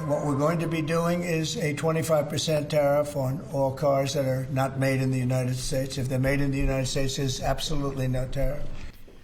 What we're going to be doing is a 25% tariff on all cars that are not made in the United States. If they're made in the United States, there's absolutely no tariff.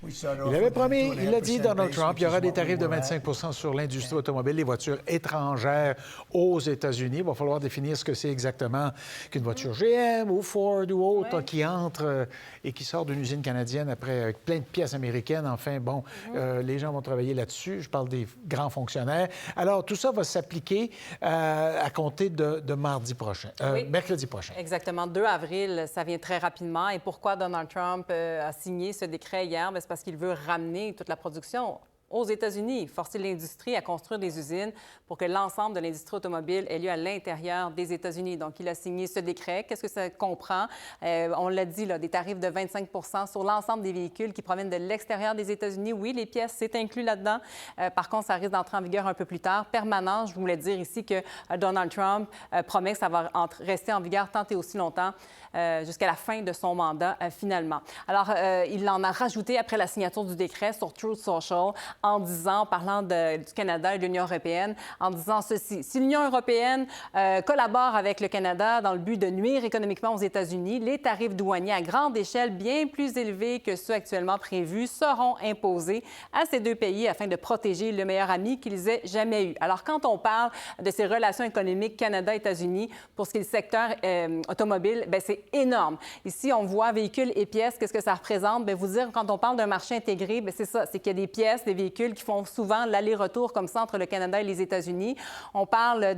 Il avait promis, il l'a dit, Donald Trump, il y aura des tarifs de 25 sur l'industrie automobile, les voitures étrangères aux États-Unis. Il va falloir définir ce que c'est exactement qu'une voiture GM ou Ford ou autre qui entre et qui sort d'une usine canadienne après avec plein de pièces américaines. Enfin, bon, les gens vont travailler là-dessus. Je parle des grands fonctionnaires. Alors, tout ça va s'appliquer à compter de mardi prochain, mercredi prochain. Exactement. 2 avril, ça vient très rapidement. Et pourquoi Donald Trump a signé ce décret hier? Bien, c'est parce qu'il veut ramener toute la production aux États-Unis, forcer l'industrie à construire des usines pour que l'ensemble de l'industrie automobile ait lieu à l'intérieur des États-Unis. Donc, il a signé ce décret. Qu'est-ce que ça comprend? On l'a dit, là, des tarifs de 25 sur l'ensemble des véhicules qui proviennent de l'extérieur des États-Unis. Oui, les pièces, c'est inclus là-dedans. Par contre, ça risque d'entrer en vigueur un peu plus tard. Permanent, je voulais dire ici que Donald Trump promet que ça va rester en vigueur tant et aussi longtemps jusqu'à la fin de son mandat, finalement. Alors, il en a rajouté après la signature du décret sur Truth Social en disant, en parlant du Canada et de l'Union européenne, en disant ceci. Si l'Union européenne collabore avec le Canada dans le but de nuire économiquement aux États-Unis, les tarifs douaniers à grande échelle, bien plus élevés que ceux actuellement prévus, seront imposés à ces deux pays afin de protéger le meilleur ami qu'ils aient jamais eu. Alors, quand on parle de ces relations économiques Canada-États-Unis, pour ce qui est du secteur automobile, bien, c'est énorme. Ici, on voit véhicules et pièces. Qu'est-ce que ça représente? Bien, vous dire, quand on parle d'un marché intégré, bien, c'est ça, c'est qu'il y a des pièces, des véhicules qui font souvent l'aller-retour comme ça entre le Canada et les États-Unis. On parle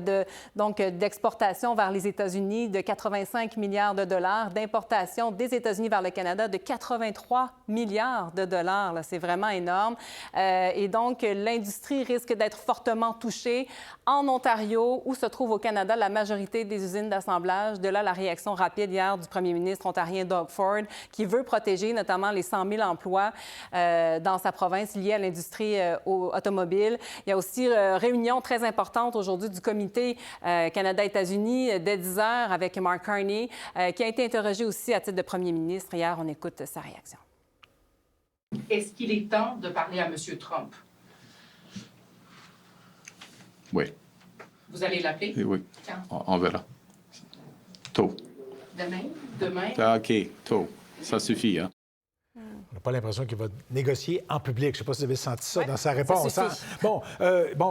d'exportation vers les États-Unis de 85 milliards de dollars, d'importation des États-Unis vers le Canada de 83 milliards de dollars. C'est vraiment énorme. Et donc, l'industrie risque d'être fortement touchée en Ontario, où se trouve au Canada la majorité des usines d'assemblage. De là, la réaction rapide hier du premier ministre ontarien Doug Ford, qui veut protéger notamment les 100 000 emplois dans sa province liés à l'industrie automobile. Il y a aussi réunion très importante aujourd'hui du comité Canada-États-Unis dès 10 heures avec Mark Carney, qui a été interrogé aussi à titre de premier ministre. Hier, on écoute sa réaction. Est-ce qu'il est temps de parler à M. Trump? Oui. Vous allez l'appeler? Oui. Quand? On verra. Tôt. Demain? Demain? OK, tôt. Ça suffit, hein? On n'a pas l'impression qu'il va négocier en public. Je ne sais pas si vous avez senti ça dans sa réponse. Hein? Bon,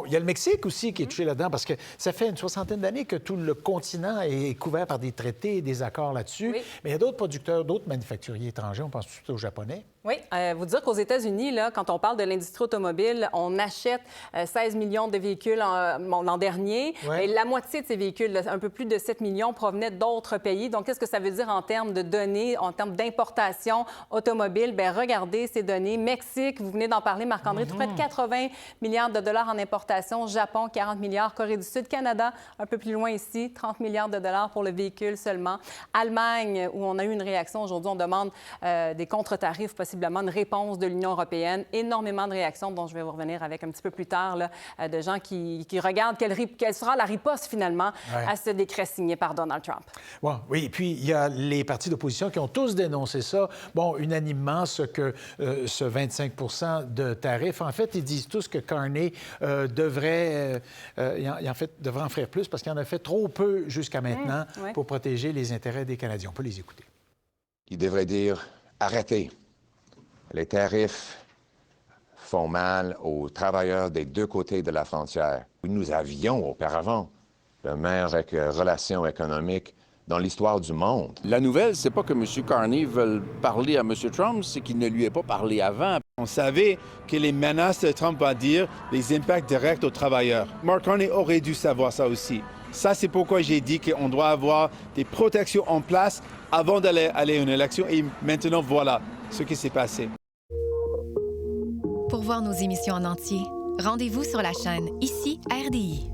il y a le Mexique aussi qui est touché là-dedans parce que ça fait une soixantaine d'années que tout le continent est couvert par des traités et des accords là-dessus. Oui. Mais il y a d'autres producteurs, d'autres manufacturiers étrangers. On pense tout aux Japonais. Oui, vous dire qu'aux États-Unis, là, quand on parle de l'industrie automobile, on achète 16 millions de véhicules l'an dernier. Ouais. Et la moitié de ces véhicules, là, un peu plus de 7 millions, provenaient d'autres pays. Donc, qu'est-ce que ça veut dire en termes de données, en termes d'importation automobile? Bien, regardez ces données. Mexique, vous venez d'en parler, Marc-André, tout près de 80 milliards de dollars en importation. Japon, 40 milliards. Corée du Sud, Canada, un peu plus loin ici, 30 milliards de dollars pour le véhicule seulement. Allemagne, où on a eu une réaction aujourd'hui, on demande des contre-tarifs, possiblement une réponse de l'Union européenne. Énormément de réactions dont je vais vous revenir avec un petit peu plus tard, là, de gens qui regardent quelle sera la riposte, finalement, à ce décret signé par Donald Trump. Bon, oui, et puis il y a les partis d'opposition qui ont tous dénoncé ça, unanimement, ce 25 de tarifs. En fait, ils disent tous que Carney devrait en faire plus parce qu'il en a fait trop peu jusqu'à maintenant pour protéger les intérêts des Canadiens. On peut les écouter. Il devrait dire « Arrêtez ». Les tarifs font mal aux travailleurs des deux côtés de la frontière. Nous avions auparavant de meilleures relations économiques dans l'histoire du monde. La nouvelle, c'est pas que M. Carney veut parler à M. Trump, c'est qu'il ne lui ait pas parlé avant. On savait que les menaces de Trump vont dire les impacts directs aux travailleurs. Mark Carney aurait dû savoir ça aussi. Ça, c'est pourquoi j'ai dit qu'on doit avoir des protections en place avant d'aller à une élection. Et maintenant, voilà ce qui s'est passé. Pour voir nos émissions en entier, rendez-vous sur la chaîne Ici RDI.